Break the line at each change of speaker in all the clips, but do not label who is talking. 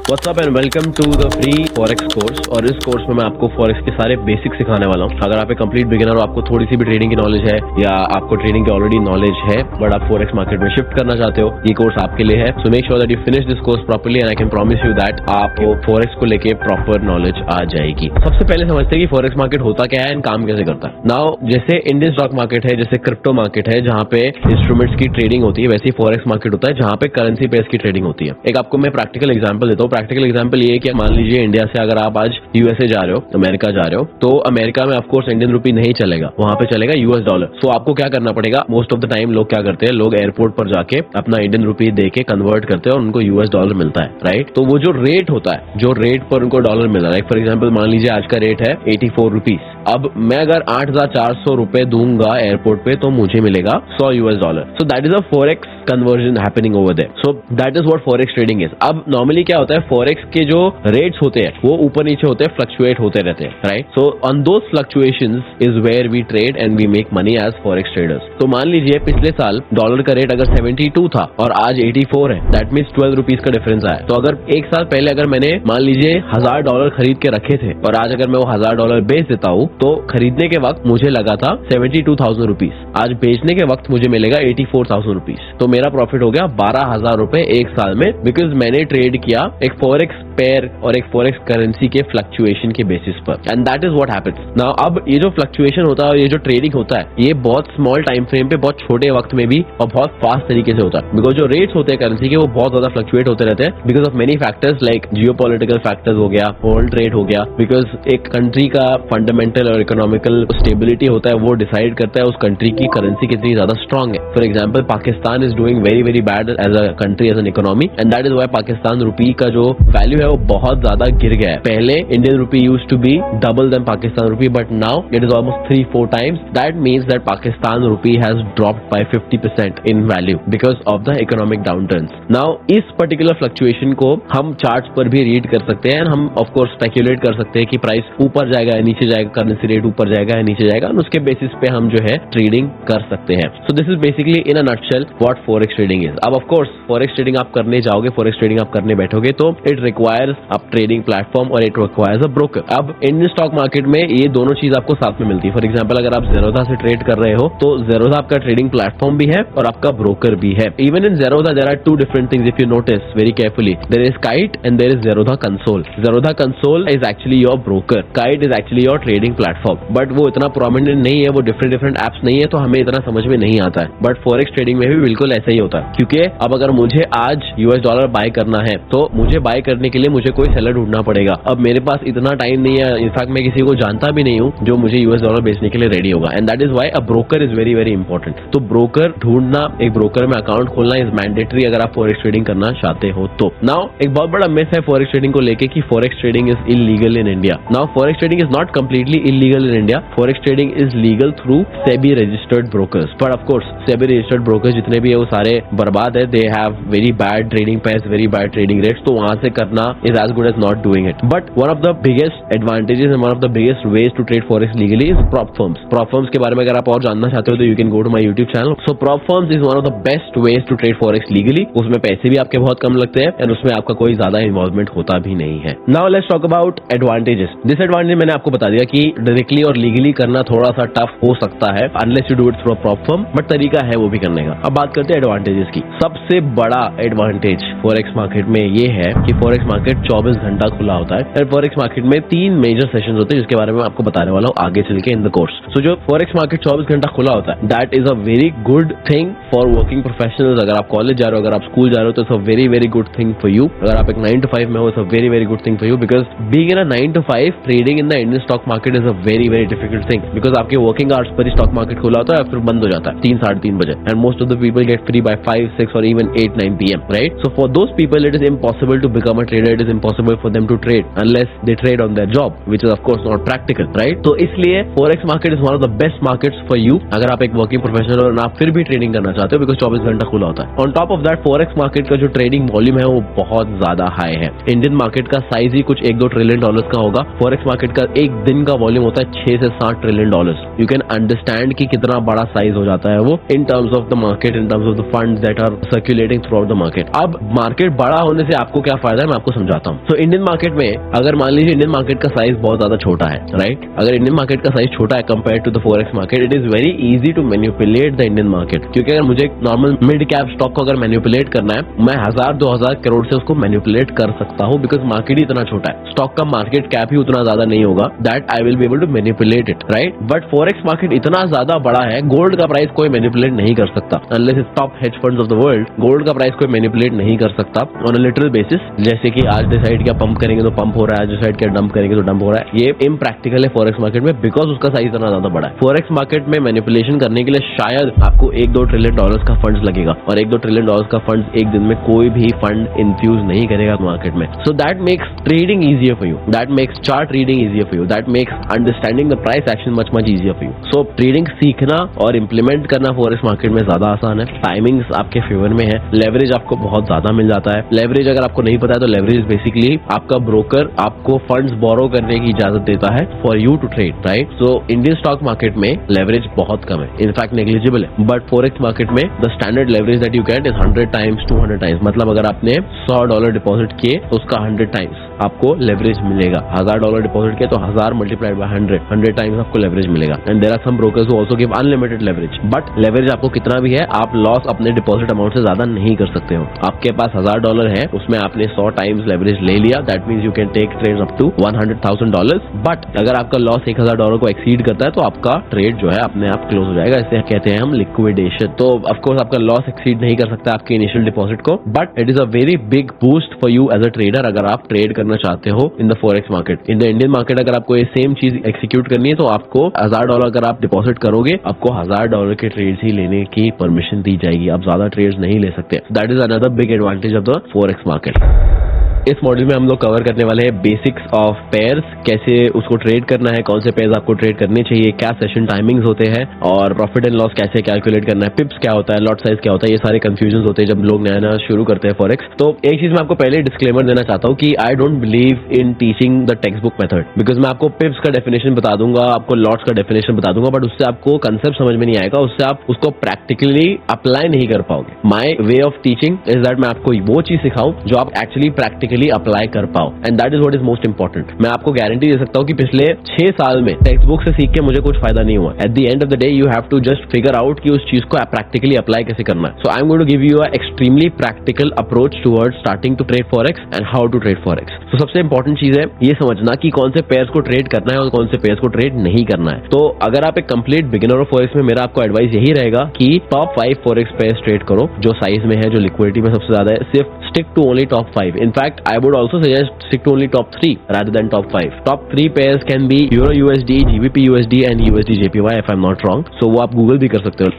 What's up and welcome to the free forex course. और इस course में मैं आपको फॉरेक्स के सारे बेसिक सिखाने वाला हूँ। अगर आप एक कंप्लीट बिगिनर हो, आपको थोड़ी सी भी ट्रेडिंग की नॉलेज है या आपको ट्रेडिंग की ऑलरेडी नॉलेज है बट आप फॉरेक्स मार्केट में शिफ्ट करना चाहते हो, ये कोर्स आपके लिए है। So make sure that you finish this course properly and I can promise you that आपको फॉरेक्स को लेके प्रॉपर नॉलेज आ जाएगी। सबसे पहले समझते हैं कि फॉरेक्स मार्केट होता क्या है एंड काम कैसे करता है। नाउ जैसे इंडियन स्टॉक मार्केट है, जैसे क्रिप्टो मार्केट है जहाँ पे इंस्ट्रूमेंट्स की ट्रेडिंग होती है, वैसे ही फॉरेक्स मार्केट होता है जहाँ पे करेंसी पेयर्स की ट्रेडिंग होती है। एक आपको मैं प्रैक्टिकल एग्जांपल देता हूँ। प्रैक्टिकल एग्जांपल ये है कि मान लीजिए इंडिया से अगर आप आज यूएसए जा रहे हो, अमेरिका जा रहे हो, तो अमेरिका में ऑफकोर्स इंडियन रुपी नहीं चलेगा, वहां पे चलेगा यूएस डॉलर। सो आपको क्या करना पड़ेगा, मोस्ट ऑफ द टाइम लोग क्या करते हैं, लोग एयरपोर्ट पर जाके अपना इंडियन रुपी दे के कन्वर्ट करते हैं और उनको यूएस डॉलर मिलता है, राइट। तो वो जो रेट होता है, जो रेट पर उनको डॉलर मिल रहा है, फॉर एग्जाम्पल मान लीजिए आज का रेट है 84 रुपीज। अब मैं अगर 8,400 रुपए दूंगा एयरपोर्ट पे तो मुझे मिलेगा 100 US dollar. So that is a forex conversion happening over there. So that is what forex trading is. अब नॉर्मली क्या होता है, फॉरेक्स के जो रेट्स होते हैं वो ऊपर नीचे होते हैं, फ्लक्चुएट होते रहते हैं, right. So on those fluctuations is where we trade and we make money as forex traders. तो मान लीजिए पिछले साल डॉलर का रेट अगर 72 था और आज 84 है, दैट मीन्स 12 रुपीज का डिफरेंस आया। तो अगर एक साल पहले अगर मैंने मान लीजिए $1000 खरीद के रखे थे और आज अगर मैं वो $1000 बेच देता हूँ, तो खरीदने के वक्त मुझे लगा था 72,000 रुपीज, आज बेचने के वक्त मुझे मिलेगा 84,000 रुपीज। तो मेरा प्रॉफिट हो गया 12,000 रुपए एक साल में, बिकॉज मैंने ट्रेड किया एक फॉरेक्स पेयर और एक फॉरेक्स करेंसी के फ्लक्चुएशन के बेसिस पर। And that is what happens now. अब ये जो फ्लक्चुएशन होता है और ये जो ट्रेडिंग होता है, ये बहुत स्मॉल टाइम फ्रेम पे, बहुत छोटे वक्त में भी और बहुत फास्ट तरीके से होता है, बिकॉज जो रेट्स होते हैं करेंसी के वो बहुत ज्यादा फ्लक्चुएट होते रहते हैं because of many factors like geopolitical factors हो गया, वर्ल्ड ट्रेड हो गया। बिकॉज एक कंट्री का फंडामेंटल और इकोनॉमिकल स्टेबिलिटी होता है, वो डिसाइड करता है उस कंट्री की करेंसी कितनी ज्यादा स्ट्रांग है। For example Pakistan is doing very very bad as a country, as an economy, and that is why Pakistan rupee का जो वैल्यू है वो बहुत ज्यादा गिर गया है। पहले Indian rupee used to be double then Pakistan rupee, but now it is almost 3-4 times. That means that Pakistan rupee has dropped by 50% in value because of the economic downturns. Now इस पर्टिकुलर फ्लक्चुएशन को हम charts पर भी read कर सकते हैं, हम of course speculate कर सकते हैं कि प्राइस ऊपर जाएगा या नीचे जाएगा, करेंसी रेट ऊपर जाएगा या नीचे जाएगा, और उसके बेसिस पे हम जो है ट्रेडिंग कर सकते हैं। So this is basically in a nutshell what forex trading is. अब ऑफ कोर्स फॉरेक्स ट्रेडिंग आप करने जाओगे, फॉरेक्स ट्रेडिंग आप करने बैठोगे तो it requires a trading platform और इट रिक्वायर्स अ ब्रोकर। अब इंडियन स्टॉक मार्केट में ये दोनों चीज आपको साथ में मिलती है। फॉर एग्जाम्पल अगर आप ज़ेरोधा से ट्रेड कर रहे हो तो ज़ेरोधा आपका ट्रेडिंग प्लेटफॉर्म भी है और आपका ब्रोकर भी है। Even in Zerodha there are two different things if you notice very carefully. There is Kite and there is Zerodha console. Zerodha console is actually your broker, Kite is actually your trading platform, but वो इतना prominent नहीं है, वो different different apps नहीं है, तो हमें इतना समझ में नहीं आता है। बट फॉरेक्स ट्रेडिंग में भी बिल्कुल ऐसा ही होता है, क्योंकि अब अगर मुझे आज यूएस डॉलर बाय करना है तो मुझे बाय करने के लिए मुझे कोई सेलर ढूंढना पड़ेगा। अब मेरे पास इतना टाइम नहीं है, इनफैक्ट मैं किसी को जानता भी नहीं हूँ जो मुझे यूएस डॉलर बेचने के लिए रेडी होगा, and that is why a broker is very very important. तो ब्रोकर ढूंढना, एक ब्रोकर में अकाउंट खोलना इज मैंडेटरी अगर आप फॉरेक्स ट्रेडिंग करना चाहते हो तो। नाउ एक बहुत बड़ा मिथ है फॉरेक्स ट्रेडिंग को लेके कि forex trading is illegal in India. Now forex trading is not completely illegal in India. Forex trading is legal through SEBI registered brokers, but of course SEBI registered brokers जितने भी है वो सारे बर्बाद है। They have very bad trading price, very bad trading rates, तो वहां से करना is as good as not doing it. But one of the biggest advantages and one of the biggest ways to trade forex legally is prop firms. Prop firms के बारे में अगर आप और जानना चाहते हो तो you can go to my YouTube channel. So prop firms is one of the best ways to trade forex legally. उसमें पैसे भी आपके बहुत कम लगते हैं एंड उसमें आपका कोई ज्यादा इन्वॉल्वमेंट होता भी नहीं है। Now let's talk about advantages. Disadvantage मैंने आपको बता दिया कि डायरेक्टली और लीगली करना थोड़ा सा टफ हो सकता है unless you do it through a prop firm, but तरीका है वो भी करने का। अब बात करते हैं एडवांटेजेस की। सबसे बड़ा एडवांटेज फॉरेक्स मार्केट में ये है कि फॉरेक्स मार्केट 24 घंटा खुला होता है और फॉरेक्स मार्केट में 3 मेजर सेशन होते हैं जिसके बारे में आपको बताने वाला हूँ आगे चल के इन द कोर्स। सो जो फॉरेक्स मार्केट 24 घंटा खुला होता है that is a very good thing for working professionals. अगर आप कॉलेज जा रहे हो, अगर आप स्कूल जा रहे हो तो it's a very very good thing for you. अगर आप एक 9 to 5 में हो, it's a very very good thing for you because being in a 9 to 5 trading in the Indian stock market is a very very difficult thing because आपके working hours per ही stock market खुला होता है और फिर बंद हो जाता है 3-3:30 बजे, and most of the people get free by 5-6 और even 8-9 PM, right. So for those people it is impossible to become a trader, it is impossible for them to trade unless they trade on their job, which is of course not practical, right? तो इसलिए forex market is one of the best markets for you अगर आप एक working professional और आप फिर भी trading करना चाहते हो बिकॉज 24 घंटा खुला होता है। On top of that forex market का जो ट्रेडिंग वॉल्यूम है वो बहुत ज्यादा हाई है। इंडियन मार्केट का साइज ही कुछ $1-2 ट्रिलियन का होगा, forex मार्केट का एक दिन का वॉल्यूम होता है $6 से $7 ट्रिलियन। यू कैन अंडरस्टैंड कि कितना बड़ा साइज हो जाता है वो in terms of the market, in terms of the fund that are circulating throughout the market. अब मार्केट बड़ा होने से आपको क्या फायदा है मैं आपको समझाता हूँ। तो इंडियन मार्केट में अगर मान लीजिए इंडियन मार्केट का साइज बहुत ज्यादा छोटा है, राइट, अगर इंडियन मार्केट का साइज छोटा है compare to the forex market, it is very easy to manipulate the Indian market. क्योंकि अगर मुझे नॉर्मल मिड कैप स्टॉक को अगर मैनिपुलेट करना है, मैं 1000-2000 करोड़ से उसको मैनिपुलेट कर सकता हूँ, बिकॉज मार्केट ही इतना छोटा है, स्टॉक का मार्केट कैप ही उतना ज्यादा नहीं होगा that I will be able to manipulate it, right. But forex market इतना ज्यादा बड़ा है, गोल्ड का प्राइस कोई मैनिपुलेट नहीं कर सकता unless its top hedge funds of the world. Gold का प्राइस कोई मैनिपुलेट नहीं कर सकता ऑन अ लिटरल बेसिस। जैसे कि आज डिसाइड किया पंप करेंगे तो पंप हो रहा है, आज डिसाइड किया डंप करेंगे तो डंप हो रहा है। ये इम्प्रैक्टिकल है फॉरेक्स मार्केट में, बिकॉज उसका साइज इतना ज्यादा बड़ा है। फॉरेक्स मार्केट में मैनिपुलेशन करने के लिए शायद आपको 1-2 ट्रिलियन डॉलर्स का फंड्स लगेगा, और 1-2 ट्रिलियन डॉलर्स का फंड्स एक दिन में कोई भी फंड इन्फ्यूज नहीं करेगा मार्केट में। So that makes trading easier for you, that makes chart reading easier for you, that makes understanding the price action much easier for you. So trading सीखना और इम्प्लीमेंट करना फॉरेक्स मार्केट में ज्यादा आसान है। टाइमिंग्स आपके favour में है, लेवरेज आपको बहुत ज्यादा मिल जाता है। लेवरेज अगर आपको नहीं पता है तो लेवरेज बेसिकली आपका ब्रोकर आपको फंड्स बोरो करने की इजाजत देता है for you to trade, right. So Indian stock market में लेवरेज बहुत कम है, इनफैक्ट नेग्लिजिबल है। बट फॉरेक्स मार्केट में the standard leverage that you get is 100 times 200 times. मतलब अगर आपने $100 डिपॉजिट किए तो उसका 100 टाइम्स आपको लेवरेज मिलेगा। $1000 डिपॉजिट किया तो 1000 मल्टीप्लाइड बाय 100 टाइम्स आपको लेवरेज मिलेगा। And there are some brokers who also give unlimited leverage, but leverage आपको कितना भी है, आप लॉस अपने डिपॉजिट अमाउंट से ज्यादा नहीं कर सकते हो। आपके पास $1000 है, उसमें आपने 100 टाइम्स लेवरेज ले लिया, that means you can take trades up to $100,000। बट अगर आपका लॉस $1000 को एक्सीड करता है तो आपका ट्रेड जो है अपने आप क्लोज हो जाएगा। इसे कहते हैं हम लिक्विडेशन। तो ऑफकोर्स आपका लॉस एक्सीड नहीं कर सकता आपके इनिशियल डिपॉजिट को, but it is a very big boost for you as a trader अगर आप ट्रेड करना चाहते हो in the forex market. In the Indian market अगर आपको ये सेम चीज एक्सिक्यूट करनी है तो आपको $1000 अगर आप डिपॉजिट करोगे, आपको $1000 के ट्रेड्स ही लेने की परमिशन दी जाएगी, आप ज्यादा ट्रेड्स नहीं ले सकते। That is another big advantage of the forex market. इस मॉड्यूल में हम लोग कवर करने वाले हैं बेसिक्स ऑफ पेयर्स, कैसे उसको ट्रेड करना है, कौन से पेयर्स आपको ट्रेड करने चाहिए, क्या सेशन टाइमिंग्स होते हैं, और प्रॉफिट एंड लॉस कैसे कैलकुलेट करना है, पिप्स क्या होता है, लॉट साइज क्या होता है। ये सारे कंफ्यूजन होते हैं जब लोग नया नया शुरू करते हैं फॉरेक्स। तो एक चीज मैं आपको पहले डिस्क्लेमर देना चाहता हूँ कि I don't believe in teaching the text book method, because मैं आपको पिप्स का डेफिनेशन बता दूंगा, आपको लॉट्स का डेफिनेशन बता दूंगा, बट उससे आपको कंसेप्ट समझ में नहीं आएगा, उससे आप उसको प्रैक्टिकली अप्लाई नहीं कर पाओगे। My way of teaching is that मैं आपको वो चीज सिखाऊं जो आप एक्चुअली प्रैक्टिकली अप्लाई कर पाओ, and that is what is most important. मैं आपको गारंटी दे सकता हूं कि पिछले 6 साल में टेक्स्ट बुक से सीख के मुझे कुछ फायदा नहीं हुआ। At the end of the day you have to just figure out कि उस चीज को प्रैक्टिकली अप्लाई कैसे करना है। So I am going to give you a extremely practical approach towards starting to trade forex and how to trade forex. तो सबसे important चीज है ये समझना कि कौन से पेयर्स को ट्रेड करना है और कौन से पेयर्स को ट्रेड नहीं करना है। तो अगर आप एक कंप्लीट बिगिनर ऑफ फॉरेक्स में, मेरा आपको एडवाइस यही रहेगा कि टॉप 5 फॉरेक्स पेयर्स ट्रेड करो जो साइज में है, जो लिक्विडिटी में सबसे ज्यादा है। सिर्फ stick to only top 5। In fact I would also suggest stick to only top 3 rather than top 5. Top 3 pairs can be Euro USD, GBP USD and USD JPY if I'm not wrong. So वो आप Google भी कर सकते हो।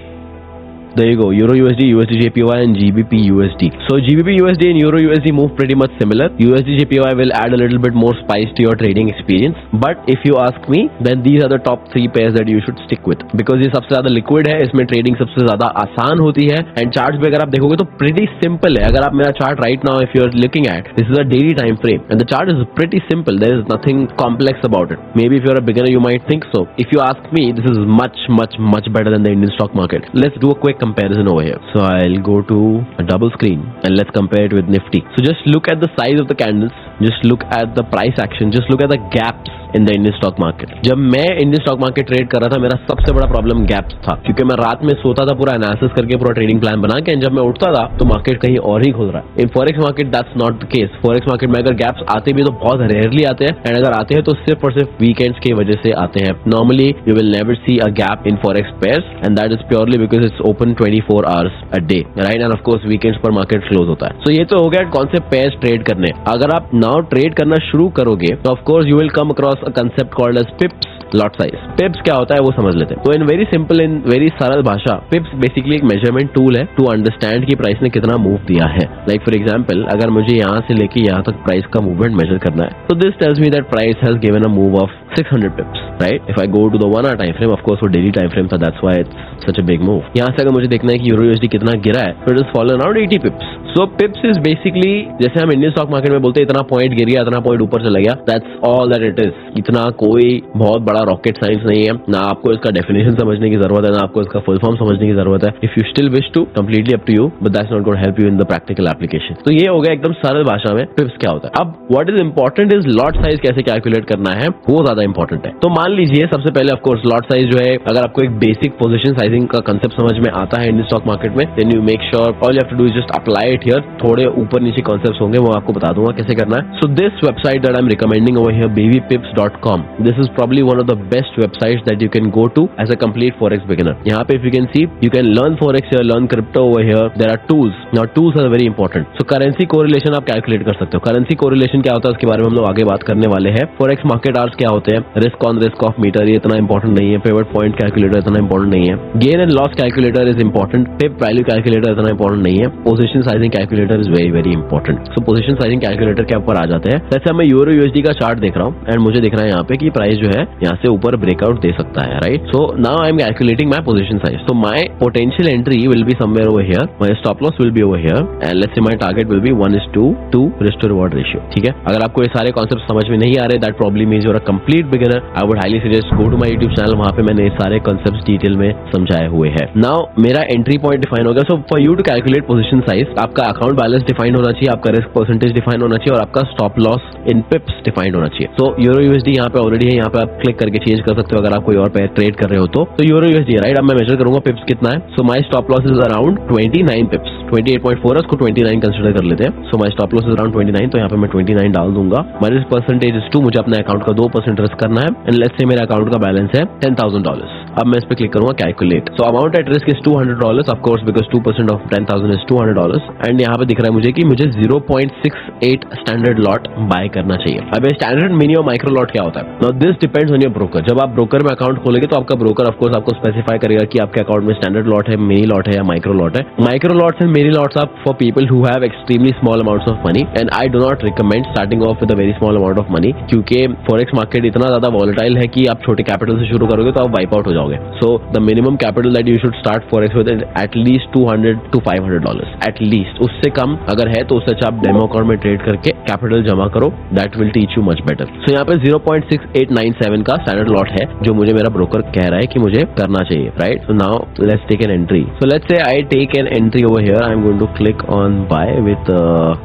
There you go, Euro USD, USD JPY and GBP USD. So GBP USD and Euro USD move pretty much similar. USD JPY will add a little bit more spice to your trading experience. But if you ask me, then these are the top 3 pairs that you should stick with. Because ये सबसे ज्यादा liquid है, इसमें trading सबसे ज्यादा आसान होती है, and charts भी अगर आप देखोगे तो pretty simple है। अगर आप मेरा chart right now if you're looking at, this is a daily time frame and the chart is pretty simple. There is nothing complex about it. Maybe if you're a beginner you might think so. If you ask me, this is much better than the Indian stock market. Let's do a quick comparison over here. So I'll go to a double screen and let's compare it with Nifty. So just look at the size of the candles, just look at the price action, just look at the gaps in the Indian stock market. जब मैं Indian stock market trade कर रहा था, मेरा सबसे बड़ा problem gaps था, क्योंकि मैं रात में सोता था पूरा एनालिसिस करके, पूरा ट्रेडिंग प्लान बना के, जब मैं उठता था तो मार्केट कहीं और ही खुल रहा है। In forex market that's not the case. Forex market में अगर गैप्स आते भी तो बहुत रेयरली आते हैं, एंड अगर आते हैं तो सिर्फ और सिर्फ वीकेंड्स की वजह से आते हैं। Normally you will never see a gap in forex pairs and that is purely because it's open 24 hours a day, right, end of course weekends पर मार्केट क्लोज होता है। सो ये तो हो गया कौन से पेयर्स ट्रेड करने। अगर आप नाउ ट्रेड करना शुरू करोगे तो of course you will come across a concept called as pips, lot size. Pips क्या होता है वो समझ लेते हैं। तो in very simple, in very सरल भाषा, पिप्स बेसिकली एक मेजरमेंट टूल है टू अंडरस्टैंड कि प्राइस ने कितना मूव दिया है। लाइक फॉर एग्जांपल, अगर मुझे यहाँ से लेके यहाँ तक प्राइस का मूवमेंट मेजर करना है, तो this tells me that price has given a move of 600 pips. Right. If I go to the 1 hour time frame, of course वो डेली टाइम फ्रेम था, that's why it's such a big move. यहाँ से अगर मुझे देखना है कि euro USD कितना गिरा है, तो it is fallen around 80 पिप्स. So पिप्स is basically जैसे हम इंडियन स्टॉक मार्केट में बोलते हैं इतना पॉइंट गिर गया, इतना पॉइंट ऊपर चला गया, that's all that it is. इतना कोई बहुत बड़ा रॉकेट साइंस नहीं है, ना आपको इसका डेफिनेशन समझने की जरूरत है, ना आपको इसका फुल फॉर्म समझने की जरूरत है. If you still wish to, completely up to you, but that's not gonna help you in the practical application. तो ये हो गया एकदम सरल भाषा में पिप्स क्या होता है. अब what is important is lot size कैसे कैलकुलेट करना है, वो ज्यादा इंपॉर्टेंट है. तो मान लीजिए सबसे पहले ऑफ कोर्स लॉट साइज जो है, अगर आपको एक बेसिक पोजीशन साइजिंग का कांसेप्ट समझ में आता है इंडियन स्टॉक मार्केट में, then you make sure all you have to do is just apply it here. थोड़े ऊपर नीचे कॉन्सेप्ट्स होंगे, वो आपको बता दूंगा कैसे करना है. So this website that I am recommending over here, babypips.com, this is probably one of the best websites that you can go to as a complete forex beginner. यहाँ पे if you can see, you can learn forex here, learn crypto over here. There are tools. Now tools are very important. So currency correlation आप calculate कर सकते हो. currency correlation क्या होता है उसके बारे में हम लोग आगे बात करने वाले हैं. forex market hours क्या होते हैं, risk on risk off meter ये इतना इंपॉर्टेंट नहीं है, pivot point calculator इतना इंपॉर्टेंट नहीं है, gain and loss calculator is important, pip value calculator इतना इंपॉर्टेंट नहीं है, position sizing calculator is very very important. So position sizing calculator के ऊपर आ जाते हैं. जैसे मैं यूरो यूएसडी का चार्ट देख रहा हूँ एंड मुझे दिख रहा है यहाँ पे कि प्राइस जो है यहाँ से ऊपर ब्रेकआउट दे सकता है, right. So now I am calculating my position size. So my potential entry will be somewhere over here, my stop loss will be over here, and let's say my target will be 1:2 risk to reward ratio. ठीक है. अगर आपको ये सारे concept समझ में नहीं आ रहे, that probably means you are a complete beginner, I would highly suggest go to my YouTube channel, वहां पे मैंने ये सारे कॉन्सेप्ट्स डिटेल में समझाए हुए हैं. नाउ मेरा एंट्री पॉइंट डिफाइन हो गया. So for you to calculate position size, आपका अकाउंट बैलेंस डिफाइन होना चाहिए, आपका रिस्क परसेंटेज डिफाइन होना चाहिए, और आपका स्टॉप लॉस इन पिप्स डिफाइन होना चाहिए. सो यूरो यूएसडी यहाँ पे ऑलरेडी है, यहाँ पे आप क्लिक करके चेंज कर सकते हो अगर आप कोई और पे ट्रेड कर रहे हो तो. Euro USD right. अब मैं मेजर करूंगा पिप्स कितना है. So my stop loss is around 29 पिप्स. 28.4 है, उसको 29 कंसिडर कर लेते हैं. So my stop loss is around 29, तो यहाँ पे मैं 29 डाल दूंगा. माय रिस्क परसेंटेज इज 2, मुझे अपने अकाउंट का 2% रिस्क करना है, एंड लेट्स से मेरे अकाउंट का बैलेंस है $10,000. अब मैं इस पे क्लिक करूंगा calculate. So amount at risk is $200 of course, because 2% of 10,000 is $200, and यहाँ पे दिख रहा है मुझे कि मुझे 0.68 स्टैंडर्ड लॉट बाय करना चाहिए. अब स्टैंडर्ड मिनी और माइक्रो लॉट क्या होता है. Now this depends on your broker. जब आप ब्रोकर में अकाउंट खोलेंगे तो आपका ब्रोकर ऑफ कोर्स आपको स्पेसिफाई करेगा कि आपके अकाउंट में स्टैंडर्ड लॉट है, मिनी लॉट है या माइक्रो लॉट है. Micro lots and mini lots are for people who have extremely small amounts of money, and I do not recommend starting off with a very small amount of money, क्योंकि forex market इतना ज्यादा volatile है कि आप छोटे capital से शुरू करोगे तो आप वाइप आउट हो जाओगे. So the minimum capital that you should start forex with at least $200 to $500 at least. उससे कम अगर है तो उससे अच्छा आप डेमो अकाउंट में ट्रेड करके कैपिटल जमा करो, that will teach you much better. So यहाँ पे 0.6897 का स्टैंडर्ड लॉट है जो मुझे मेरा ब्रोकर कह रहा है कि मुझे करना चाहिए, right. So now let's take an entry. So let's say I take an entry over here. I am going to click on buy with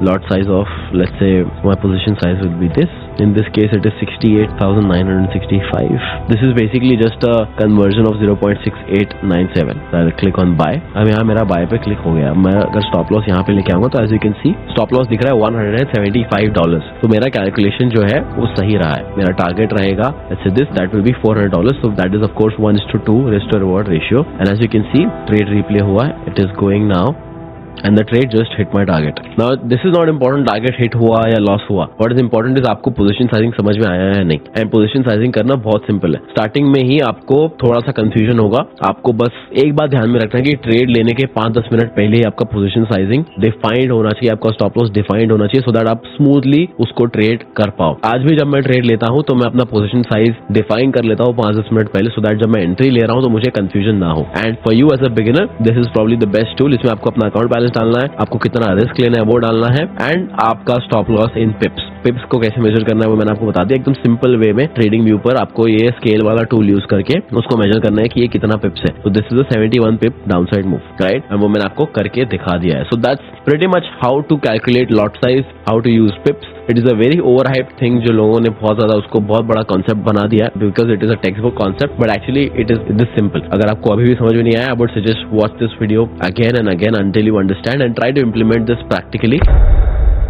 lot size of, let's say my position size will be this. In this case, it is 68,965. This is basically just a conversion of 0.6897. So I'll click on buy. अब यहाँ मेरा buy पे click हो गया. मैं अगर stop loss यहाँ पे लेके आऊंगा तो as you can see stop loss दिख रहा है $175. तो मेरा कैलकुलेशन जो है वो सही रहा है. मेरा टारगेट रहेगा let's say this, that will be $400. So that is of course 1:2 risk to reward ratio. And as you can see trade replay हुआ है. It is going now. And the trade just hit my target. Now this is not important target hit हुआ या loss हुआ. What is important is आपको position sizing समझ में आया है नहीं. And position sizing करना बहुत simple है. Starting में ही आपको थोड़ा सा confusion होगा. आपको बस एक बात ध्यान में रखना है कि ट्रेड लेने के 5-10 मिनट पहले ही आपका position sizing defined होना चाहिए, आपका stop loss defined होना चाहिए, so that आप smoothly उसको ट्रेड कर पाओ. आज भी जब मैं ट्रेड लेता हूँ तो मैं अपना position size define कर लेता हूँ 5-10 मिनट पहले, so that जब मैं एंट्री ले रहा हूँ तो मुझे confusion ना हो. And for you as a beginner, this is probably the best tool. इसमें आपको अपना अकाउंट बैलेंस डालना है, आपको कितना रिस्क लेना है वो डालना है, एंड आपका स्टॉप लॉस इन पिप्स. पिप्स को कैसे मेजर करना है वो मैंने आपको बता दिया एकदम सिंपल वे में. ट्रेडिंग व्यू पर आपको ये स्केल वाला टूल यूज करके उसको मेजर करना है कि ये कितना पिप्स है. तो this is a 71 pip downside move, right. And वो मैंने आपको करके दिखा दिया है. So that's pretty much how to calculate lot size, how to use pips. It is a very over hype thing जो लोगों ने बहुत ज्यादा उसको बहुत बड़ा कॉन्सेप्ट बना दिया है, because it is a text book concept, but actually it is this simple. अगर आपको अभी भी समझ में नहीं आया, आई would suggest watch this video again and again until you understand and try to implement this practically.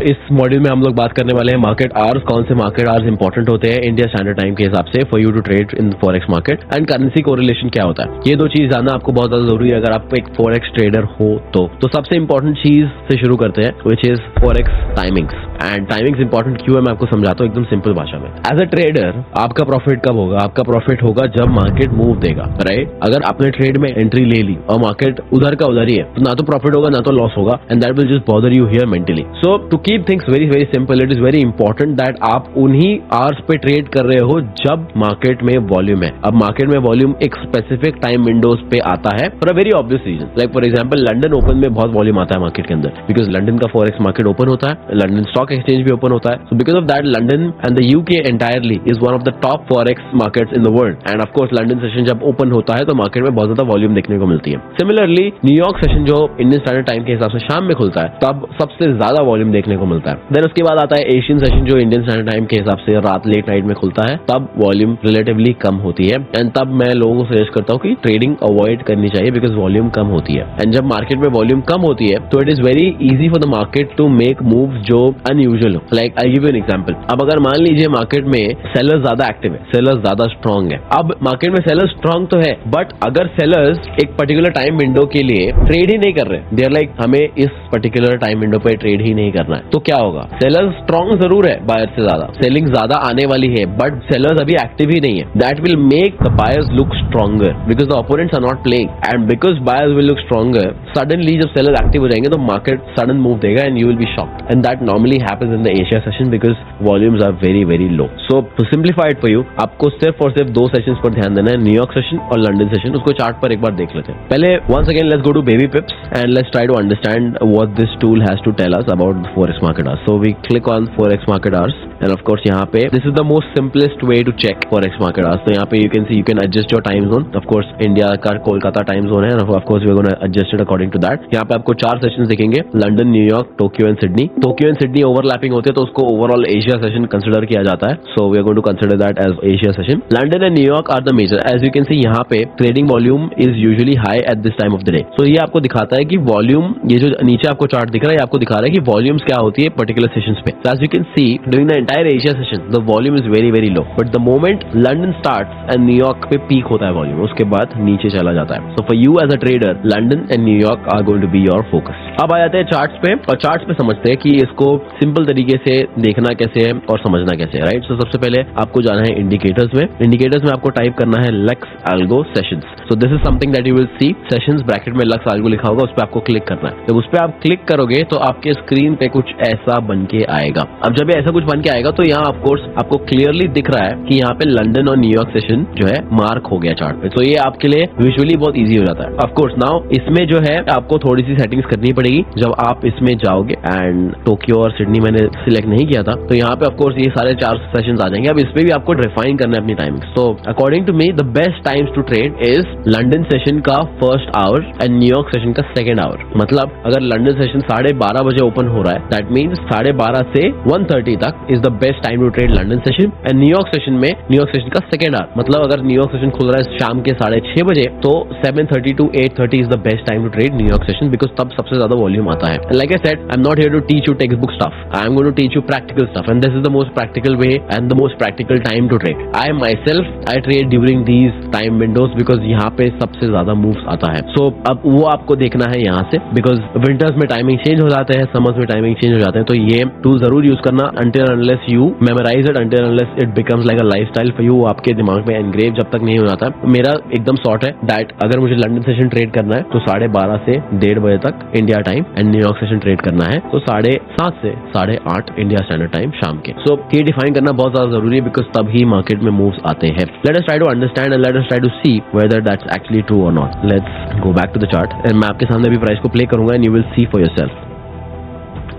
इस मॉड्यूल में हम लोग बात करने वाले हैं मार्केट आवर्स. कौन से मार्केट आवर्स इंपॉर्टेंट होते हैं इंडिया स्टैंडर्ड टाइम के हिसाब से for you to trade in forex market, and currency correlation क्या होता है. ये दो चीज जानना आपको बहुत ज्यादा जरूरी है अगर आप एक फॉरेक्स ट्रेडर हो तो सबसे इंपॉर्टेंट चीज से शुरू करते हैं, which is forex timings. And timings important क्यों है मैं आपको समझाता हूँ एकदम सिंपल भाषा में. एज अ ट्रेडर आपका प्रॉफिट कब होगा? आपका प्रॉफिट होगा जब मार्केट मूव देगा, राइट. अगर आपने ट्रेड में एंट्री ले ली और मार्केट उधर का उधर ही है तो ना तो प्रॉफिट होगा ना तो लॉस होगा, and that will just bother you here mentally. So to keep things very very simple, it is very important that आप उन्हीं आवर्स पे ट्रेड कर रहे हो जब मार्केट में वॉल्यूम है। अब मार्केट में वॉल्यूम एक स्पेसिफिक टाइम विंडोज पे आता है for a very obvious reason. Like for example London open में बहुत वॉल्यूम आता है मार्केट के अंदर, बिकॉज लंदन का फॉरेक्स मार्केट ओपन होता है, लंदन स्टॉक एक्सचेंज भी ओपन होता है। So because of that London and the UK entirely is one of the top forex markets in the world, and of course London session जब open होता है तो market में बहुत ज्यादा वॉल्यूम देखने को मिलती है। सिमिलरली न्यूयॉर्क सेशन जो इंडियन स्टैंडर्ड टाइम के हिसाब से शाम में खुलता है तब सबसे ज्यादा वॉल्यूम देखने को मिलता है। देन उसके बाद आता है एशियन सेशन जो इंडियन स्टैंडर्ड टाइम के हिसाब से रात लेट नाइट में खुलता है, तब वॉल्यूम रिलेटिवली कम होती है, एंड तब मैं लोगों को सजेस्ट करता हूँ कि ट्रेडिंग अवॉइड करनी चाहिए बिकॉज वॉल्यूम कम होती है। एंड जब मार्केट में वॉल्यूम कम होती है तो it is very easy for the market to make move जो अनयूजुअल हो। Like I give you an example, अब अगर मान लीजिए मार्केट में सेलर्स ज्यादा एक्टिव है, सेलर्स ज्यादा स्ट्रांग है। अब मार्केट में सेलर्स स्ट्रांग तो है, बट अगर सेलर्स एक पर्टिकुलर टाइम विंडो के लिए ट्रेड ही नहीं कर रहे, दे आर लाइक हमें इस पर्टिकुलर टाइम विंडो पे ट्रेड ही नहीं करना है, तो क्या होगा? सेलर्स स्ट्रांग जरूर है बायर से ज्यादा, सेलिंग ज्यादा आने वाली है, बट सेलर्स अभी एक्टिव ही नहीं है। That will make the buyers look stronger because the opponents are not playing, and because buyers will look stronger, suddenly जब सेलर्स एक्टिव हो जाएंगे तो मार्केट सडन मूव देगा and you will be shocked, and that normally happens in the Asia session because volumes are very very low. So to simplify it for you, आपको सिर्फ और सिर्फ दो सेशंस पर ध्यान देना है, न्यूयॉर्क सेशन और लंदन सेशन। उसको चार्ट पर एक बार देख लेते हैं। पहले once again let's go to baby pips and let's try to understand what this tool has to tell us about the forex market hours. So we click on forex market hours and of course यहाँ पे this is the most simplest way to check forex market hours. तो यहाँ पे you can see you can adjust your time zone. Of course India का Kolkata time zone है, of course we're going to adjust it according to that. यहाँ पे आपको 4 sessions दिखेंगे, London, New York, Tokyo and Sydney. Tokyo and Sydney overlapping होते हैं तो उसको ओवरऑल एशिया सेशन कंसिडर किया जाता है, so we are going to consider that as Asia session. London and New York are the major. As you can see यहाँ पे trading volume is usually high at this time of the day. So ये आपको दिखाता है कि volume, ये जो नीचे आपको चार्ट दिख रहा है, ये आपको दिखा रहा है कि वॉल्यूम्स क्या होती है पर्टिकुलर सेशंस पे। So as you can see during the entire Asia session the volume is very very low, but the moment London starts and New York पे पीक होता है वॉल्यूम, उसके बाद नीचे चला जाता है। So for you as a trader, London and New York are going to be your focus. अब आ जाते हैं चार्ट्स पे, और चार्ट्स पे समझते हैं कि इसको सिंपल तरीके से देखना कैसे है और समझना कैसे है, राइट। सो सबसे पहले आपको जाना है इंडिकेटर्स में। इंडिकेटर्स में आपको टाइप करना है lux algo sessions. So this is something that you will C, sessions bracket में लक्स एल्गो लिखा होगा, उस पर आपको क्लिक करना है। जब उस पर आप क्लिक करोगे तो आपके स्क्रीन पे कुछ ऐसा बन के आएगा। अब जब ऐसा कुछ बन के आएगा तो यहाँ ऑफकोर्स आपको क्लियरली दिख रहा है कि यहाँ पे लंदन और न्यूयॉर्क सेशन जो है मार्क हो गया चार्ट पे। तो ये आपके लिए विजुअली बहुत ईजी हो जाता है। ऑफकोर्स नाउ इसमें जो है आपको थोड़ी सी सेटिंग्स करनी पड़ेगी जब आप इसमें जाओगे, एंड टोक्यो और सिडनी मैंने सिलेक्ट नहीं किया था, तो यहाँ पे ऑफकोर्स ये सारे 4 सेशंस आ जाएंगे। अब इस पे भी आपको रिफाइन करना है अपनी टाइमिंग्स। तो according to me the best times to trade is London session का first hour and New York session का सेकंड आवर। मतलब अगर लंदन सेशन 12:30 बजे ओपन हो रहा है, दैट मीन्स 12:30 से 1:30 तक is the best time to trade London session, and New York session में न्यूयॉर्क सेशन का सेकंड आवर। मतलब अगर न्यूयॉर्क सेशन खुल रहा है शाम के 6:30 बजे, तो 7:30 to 8:30 is the best time to trade New York session because तब सबसे ज्यादा वॉल्यूम आता है। Like I said, I am not here to teach you text book stuff, I am going to teach you practical stuff, and this is the most practical way and the most practical time to trade. I myself I trade during these time windows because यहाँ पे सबसे ज्यादा moves आता है। सो अब वो आपको देखना है यहाँ से, बिकॉज विंटर्स में टाइमिंग चेंज हो जाते हैं, समर्स में टाइमिंग चेंज हो जाते हैं। तो ये टूल जरूर यूज करना until unless you memorize it, until unless it becomes like a lifestyle for you, आपके दिमाग में एनग्रेव जब तक नहीं हो जाता है। मेरा एकदम शॉर्ट है दैट अगर मुझे लंदन सेशन ट्रेड करना है तो 12:30 से 1:30 बजे तक India time, and New York session trade करना है तो 7:30 से 8:30 इंडिया स्टैंडर्ड टाइम शाम के। सो ये डिफाइन करना बहुत ज्यादा जरूरी है बिकॉज तभी मार्केट में मूव्स आते हैं। Let us try to understand and let us try to see whether that's actually true और not. Let's go back to the chart and मैं आपके सामने भी प्राइस को प्ले करूंगा and you will see for yourself.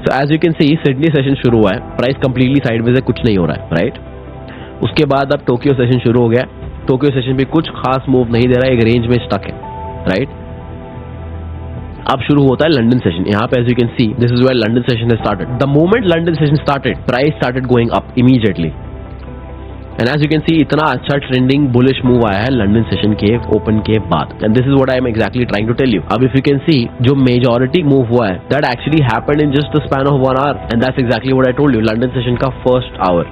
So as you can see, Sydney session शुरू हुआ है, प्राइस कंप्लीटली साइडवेज है, कुछ नहीं हो रहा है, राइट। उसके बाद अब टोक्यो सेशन शुरू हो गया, टोक्यो सेशन भी कुछ खास मूव नहीं दे रहा है, एक रेंज में स्टक है, राइट। अब शुरू होता है लंदन सेशन। यहाँ पे as you can see, this is where London session has started. The moment London session started, price started going up immediately. And as you can see, इतना अच्छा ट्रेंडिंग बुलिश मूव आया है London session के open के बाद, and this is what I am exactly trying to tell you. अब if you can see, जो majority move हुआ है that actually happened in just the span of 1 hour, and that's exactly what I told you. London session का first hour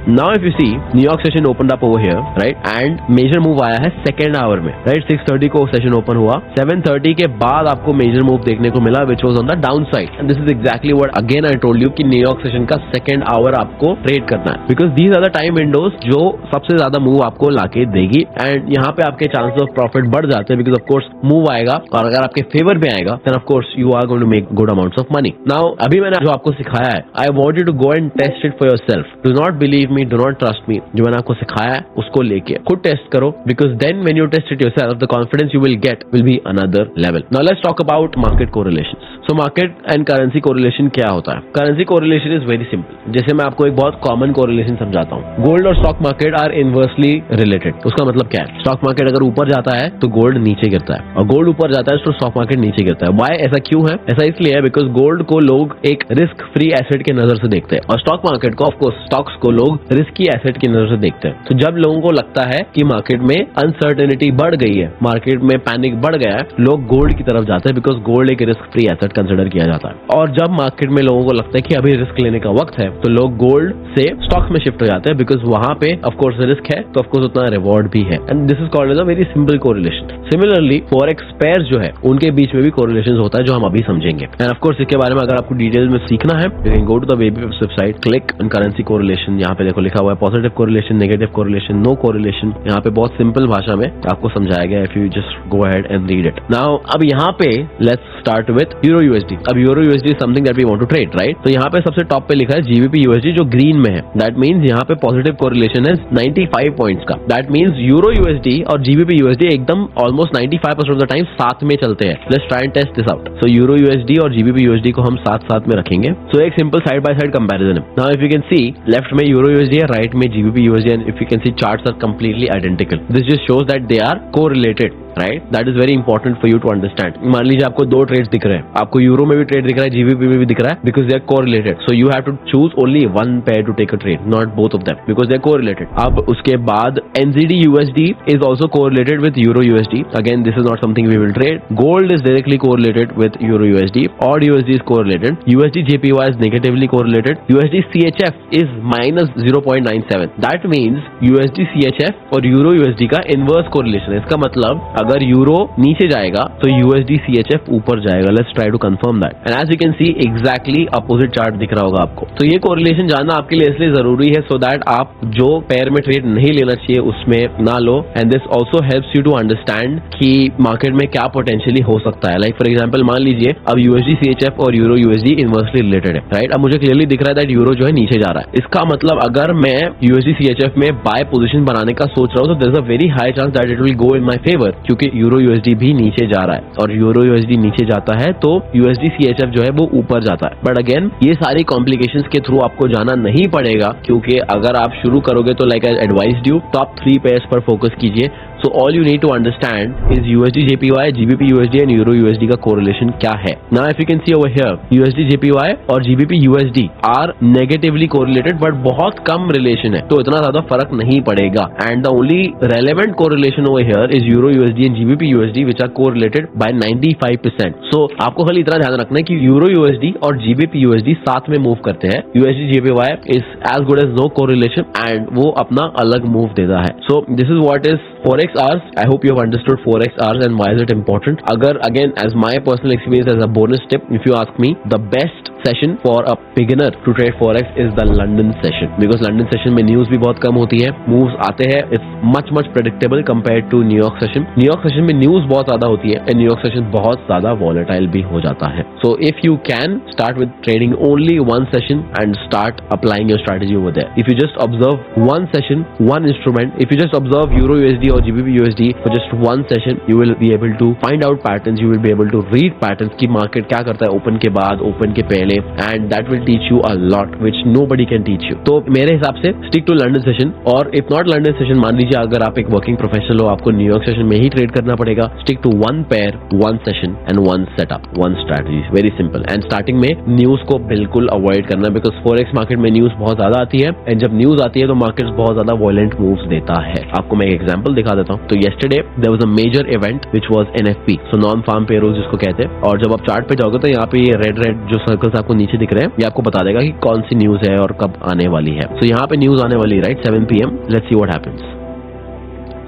now if you see New York session open up over here, right, and major move आया है second hour में, right, 6:30 को session open हुआ, 7:30 के बाद आपको major move देखने को मिला which was on the downside, and this is exactly what again I told you कि न्यूयॉर्क सेशन का सेकेंड आवर आपको ट्रेड करना है, because these are the time windows जो सबसे ज्यादा मूव आपको लाके देगी, एंड यहाँ पे आपके चांसेस ऑफ प्रॉफिट बढ़ जाते हैं, बिकॉज ऑफ कोर्स मूव आएगा और अगर आपके फेवर में आएगा then of course you are going to make good amounts of money. Now अभी मैंने जो आपको सिखाया है, I want you to go and test it for yourself, do not believe me, do not trust me, जो मैंने आपको सिखाया है उसको लेके खुद टेस्ट करो, because then when you test it yourself the confidence you will get will be another level. Now let's talk about market correlations. So market and currency correlation क्या होता है? Currency correlation is very simple. जैसे मैं आपको एक बहुत common correlation समझाता हूँ, गोल्ड और stock market are inversely related. उसका मतलब क्या है? स्टॉक मार्केट अगर ऊपर जाता है तो गोल्ड नीचे गिरता है, और गोल्ड ऊपर जाता है तो स्टॉक मार्केट नीचे गिरता है। व्हाई ऐसा क्यों है? ऐसा इसलिए है बिकॉज गोल्ड को लोग एक रिस्क फ्री एसेट के नजर से देखते हैं, और स्टॉक मार्केट को ऑफकोर्स स्टॉक्स को लोग रिस्की एसेट की नजर से देखते हैं। तो जब लोगों को लगता है कि मार्केट में अनसर्टेनिटी बढ़ गई है, मार्केट में पैनिक बढ़ गया है, लोग गोल्ड की तरफ जाते हैं, बिकॉज गोल्ड एक रिस्क फ्री एसेट कंसिडर किया जाता है। और जब मार्केट में लोगों को लगता है कि अभी रिस्क लेने का वक्त है, तो लोग गोल्ड से स्टॉक्स में शिफ्ट हो जाते हैं, बिकॉज वहां पे ऑफकोर्स रिस्क है तो ऑफकोर्स उतना रिवॉर्ड भी है, and this is called as a very simple correlation. Similarly forex pairs जो है उनके बीच में भी कोरिलेशन होता है, जो हम अभी समझेंगे। एंड ऑफकोर्स इसके बारे में अगर आपको डिटेल में सीखना है, you can go to the website website, click on currency correlation. यहाँ पे देखो लिखा हुआ है positive correlation, negative correlation, no correlation. यहाँ पे बहुत सिंपल भाषा में आपको समझाया गया, if you just go ahead and read it. Now अब यहाँ पे let's start with euro USD. अब euro USD is something that we want to trade, right? तो यहाँ पे सबसे टॉप पे लिखा है जीबीपी यूएसडी, जो ग्रीन में है। दैट मींस यहाँ पे पॉजिटिव कोरिलेशन है 95 पॉइंट्स का। दैट मींस यूरो यूएसडी और जीबीपी यूएसडी एकदम ऑलमोस्ट 95% ऑफ द टाइम साथ में चलते हैं। Let's try and test this out. So euro USD और जीबीपी यूएसडी को हम साथ साथ में रखेंगे। सो एक simple side by side comparison है। Now if you can see left में यूरो यूएसडी है, राइट में GBP USD, and if you can see charts are completely identical. This just shows that they are correlated, right? That is very important for you to understand. मान लीजिए आपको दो trades दिख रहे हैं, आपको यूरो में भी ट्रेड दिख रहा है, जीबीपी में भी दिख रहा है, because they are correlated. So you have to choose only one pair to take a trade, not both of them, because they are correlated. अब उसके बाद NZD USD is also correlated with euro USD. Again this is not something we will trade. Gold is directly correlated with euro USD, AUD USD is correlated, USD JPY is negatively correlated, USD CHF is -0.97। That means USD CHF और euro USD का inverse correlation है। इसका मतलब अगर euro नीचे जाएगा तो USD CHF ऊपर जाएगा। Let's try to confirm that, and as you can see exactly opposite chart दिख रहा होगा आपको। तो ये कोरिलेशन जानना आपके लिए इसलिए जरूरी है, सो दैट आप जो पेयर में ट्रेड नहीं लेना चाहिए उसमें ना लो, and this also helps you to understand कि मार्केट में क्या पोटेंशियली हो सकता है। लाइक फॉर एग्जाम्पल मान लीजिए अब यूएसडी सीएचएफ और यूरो यूएसडी इनवर्सली रिलेटेड है, राइट? अब मुझे क्लियरली दिख रहा है दैट यूरो जो है नीचे जा रहा है। इसका मतलब अगर मैं यूएसडी सीएचएफ में बाय पोजीशन बनाने का सोच रहा हूं, तो there is a very high chance that it will go in my favour, क्योंकि यूरो यूएसडी भी नीचे जा रहा है, और यूरो यूएसडी नीचे जाता है तो यूएसडी सीएचएफ जो है वो ऊपर जाता है। बट अगेन ये सारी कॉम्प्लिकेशंस के थ्रू आपको जाना नहीं पड़ेगा, क्योंकि अगर आप शुरू करोगे तो like I advised you, top 3 pairs पर फोकस कीजिए। So all you need to understand is USD JPY, GBP USD and Euro USD का correlation क्या है। Now if you can see over here, USD JPY और GBP USD are negatively correlated, but बहुत कम relation है, तो इतना ज्यादा फर्क नहीं पड़ेगा। And the only relevant correlation over here is Euro USD and GBP USD, which are correlated by 95%. So आपको खाली इतना ध्यान रखना है कि Euro USD और GBP USD साथ में मूव करते हैं। USD JPY is as good as no correlation, and वो अपना अलग मूव देता है। So this is what is Forex hours. I hope you have understood Forex hours and why is it important. Agar again, as my personal experience, as a bonus tip, if you ask me, the best session for a beginner to trade Forex is the London session, because London session में news भी बहुत कम होती है, moves आते हैं, it's much predictable compared to New York session. New York session में news बहुत ज्यादा होती है, and New York session बहुत ज्यादा volatile भी हो जाता है. So if you can start with trading only one session and start applying your strategy over there. If you just observe one session, one instrument, if you just observe Euro USD or GBP USD for just one session, you will be able to find out patterns, you will be able to read patterns कि market क्या करता है open के बाद, open के पहले, and that will teach you a lot which nobody can teach you. तो मेरे हिसाब से stick to London session, और if not London session, मान लीजिए अगर आप एक working professional हो, आपको New York session में ही ट्रेड करना पड़ेगा, stick to one pair, one session and one setup, one strategy. Very simple. And starting में न्यूज को बिल्कुल अवॉइड करना, बिकॉज फोरेक्स मार्केट में न्यूज बहुत ज्यादा आती है, एंड जब न्यूज आती है तो मार्केट बहुत ज्यादा वॉयलेंट मूव्स देता है. आपको मैं एक एग्जांपल दिखा देता बताता हूँ। तो yesterday there was a major event which was NFP, so non farm payroll जिसको कहते हैं। और जब आप चार्ट पे जाओगे तो यहाँ पे ये रेड जो सर्कल्स आपको नीचे दिख रहे हैं, ये आपको बता देगा कि कौन सी न्यूज है और कब आने वाली है। तो यहाँ पे न्यूज आने वाली है, right, 7 PM। Let's see what happens.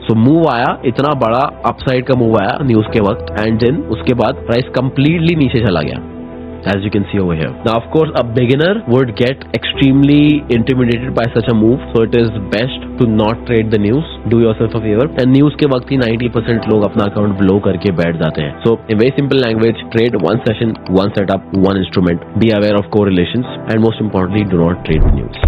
So move आया, इतना बड़ा अपसाइड का मूव आया न्यूज के वक्त, एंड देन उसके बाद प्राइस कंप्लीटली नीचे चला गया, as you can see over here. Now, of course, a beginner would get extremely intimidated by such a move, so it is best to not trade the news. Do yourself a favor. And news के वक्त ही 90% लोग अपना account blow करके बैठ जाते हैं. So, in very simple language, trade one session, one setup, one instrument. Be aware of correlations, and most importantly, do not trade the news.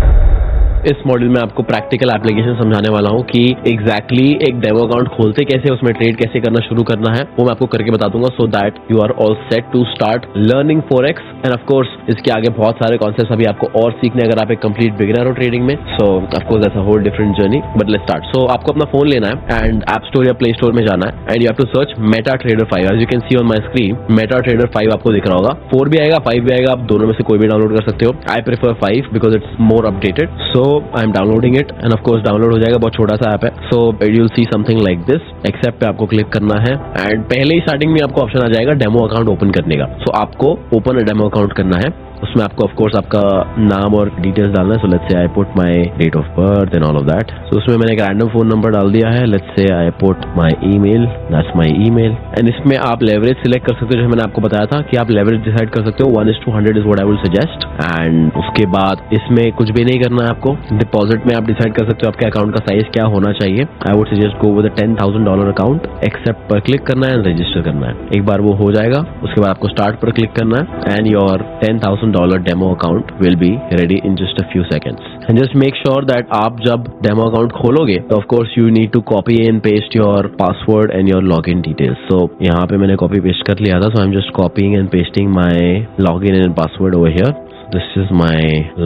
इस module में आपको प्रैक्टिकल एप्लीकेशन समझाने वाला हूँ कि एग्जैक्टली एक डेमो अकाउंट खोलते कैसे, उसमें ट्रेड कैसे करना शुरू करना है, वो मैं आपको करके बता दूंगा, so that you are all set to start learning forex. And of course इसके आगे बहुत सारे कॉन्सेप्ट्स अभी आपको और सीखने, अगर आप एक कंप्लीट बिगिनर हो ट्रेडिंग में। So of course that's a whole different journey, but let's start. So आपको अपना फोन लेना है एंड ऐप स्टोर या प्ले स्टोर में जाना है, and you have to search meta trader 5। As you can see on my screen, meta trader 5 आपको दिख रहा होगा। 4 भी आएगा, 5 भी आएगा, आप दोनों में से कोई भी डाउनलोड कर सकते हो। I prefer 5 because it's more updated, so I M downloading it, and of course download हो जाएगा, बहुत छोटा सा ऐप है। So you'll see something like this, accept पे आपको क्लिक करना है, एंड पहले ही स्टार्टिंग में आपको ऑप्शन आ जाएगा डेमो अकाउंट ओपन करने का। So आपको ओपन अ डेमो अकाउंट करना है, उसमें आपको ऑफ कोर्स आपका नाम और डिटेल्स डालना है। So let's say I put my date of birth and all of that. So उसमें मैंने एक रैंडम फोन नंबर डाल दिया है। Let's say I put my email, that's my email. And इसमें आप लेवरेज सिलेक्ट कर सकते हो, जो मैंने आपको बताया था कि आप लेवरेज डिसाइड कर सकते हो। 1:100 is what I will suggest. And उसके बाद इसमें कुछ भी नहीं करना है आपको। डिपॉजिट में आप डिसाइड कर सकते हो आपके अकाउंट का साइज क्या होना चाहिए। I would suggest go with $10,000 account. Accept पर क्लिक करना है एंड रजिस्टर करना है। एक बार वो हो जाएगा, उसके बाद आपको स्टार्ट पर क्लिक करना है, and your $10,000 demo account will be ready in just a few seconds. And just make sure that आप जब डेमो अकाउंट खोलोगे तो of course you need to copy and paste your password and your login details. So यहाँ पे मैंने copy paste कर लिया था, so I am just copying and pasting my login and password over here. This is my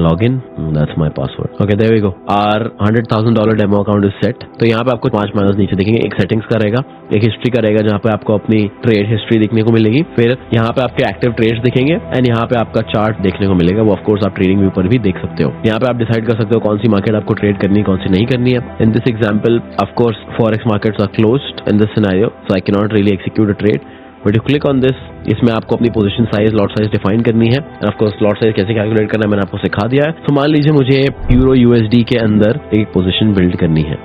login. That's my password. Okay, there we go. Our $100,000 demo account is set. तो यहाँ पे आपको 5 minus नीचे दिखेंगे। एक सेटिंग्स का रहेगा, एक हिस्ट्री का रहेगा, जहाँ पे आपको अपनी ट्रेड हिस्ट्री दिखने को मिलेगी। फिर यहाँ पे आपके एक्टिव ट्रेड्स दिखेंगे, एंड यहाँ पे आपका चार्ट देखने को मिलेगा। वो ऑफ कोर्स आप ट्रेडिंग व्यू पर भी देख सकते हो। यहाँ पे आप डिसाइड कर सकते हो कौन सी मार्केट आपको ट्रेड करनी है, कौन सी नहीं करनी है। In this example of course forex markets are closed in this scenario, so I can not really execute a trade. But you click on this, इसमें आपको अपनी position size, lot size define करनी है। एंड ऑफ कोर्स lot size कैसे calculate करना है मैंने आपको सिखा दिया है। तो मान लीजिए मुझे यूरो USD के अंदर एक पोजीशन बिल्ड करनी है।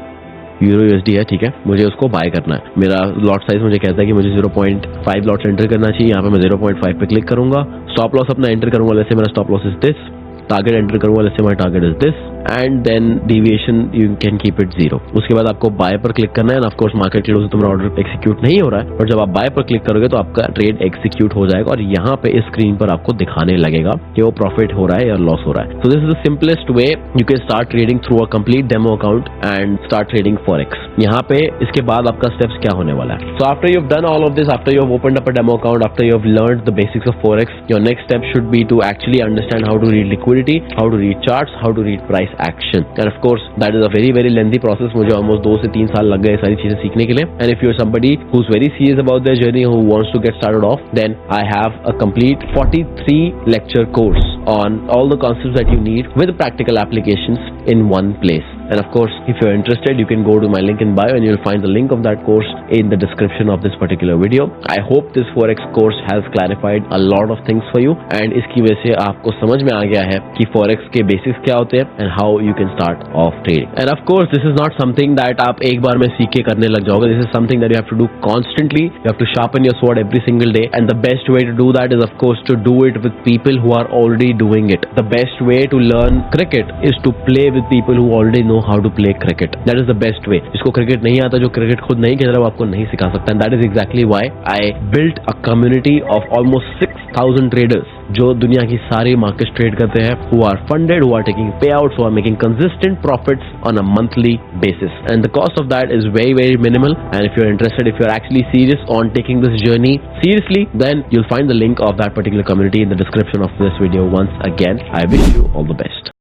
यूरो USD है, ठीक है, मुझे उसको बाय करना है। मेरा लॉट साइज मुझे कहता है कि मुझे 0.5 लॉट्स एंटर करना चाहिए। यहाँ पे मैं 0.5 पे क्लिक करूंगा, स्टॉप लॉस अपना एंटर करूंगा। जैसे मेरा stop loss is this, target enter करूंगा, जैसे my target is this, and then deviation you can keep it 0। उसके बाद आपको बाय पर क्लिक करना है। ऑफ कोर्स मार्केट क्लोज तुम्हारा ऑर्डर एक्सिक्यूट नहीं हो रहा है, बट जब आप बाय पर क्लिक करोगे तो आपका ट्रेड एक्सिक्यूट हो जाएगा, और यहाँ पे इस स्क्रीन पर आपको दिखाने लगेगा कि वो प्रॉफिट हो रहा है या लॉस हो रहा है। So this is the simplest way you can start trading through a complete demo account and start trading forex. यहाँ पे इसके बाद आपका स्टेप्स क्या होने वाला है। सो after you have done all of this, after you have opened up a demo account, after you have learned the basics of forex, your next step should be to actually understand how to read liquidity, how to read charts, how to read price action. And of course that is a very lengthy process. मुझे almost 2 से 3 साल लग गए सारी चीजें सीखने के लिए। And if you are somebody who is very serious about their journey, who wants to get started off, then I have a complete 43 lecture course on all the concepts that you need with practical applications in one place. And of course, if you're interested, you can go to my link in bio and you'll find the link of that course in the description of this particular video. I hope this Forex course has clarified a lot of things for you, and इसकी वजह से आपको समझ में आ गया है कि Forex के बेसिक्स क्या होते हैं and how you can start off trading. And of course, this is not something that आप एक बार में सीख के करने लग जाओगे. This is something that you have to do constantly. You have to sharpen your sword every single day, and the best way to do that is of course to do it with people who are already doing it. The best way to learn cricket is to play with people who already know how to play cricket. That is the best way. जिसको cricket नहीं आता, जो cricket खुद नहीं खेल रहा, वो आपको नहीं सिखा सकता. And that is exactly why I built a community of almost 6,000 traders जो दुनिया की सारी मार्केट ट्रेड करते हैं, who are funded, who are taking payouts, who are making consistent profits on a monthly basis. And the cost of that is very minimal. And if you're interested, if you're actually serious on taking this journey seriously, then you'll find the link of that particular community in the description of this video. Once again, I wish you all the best.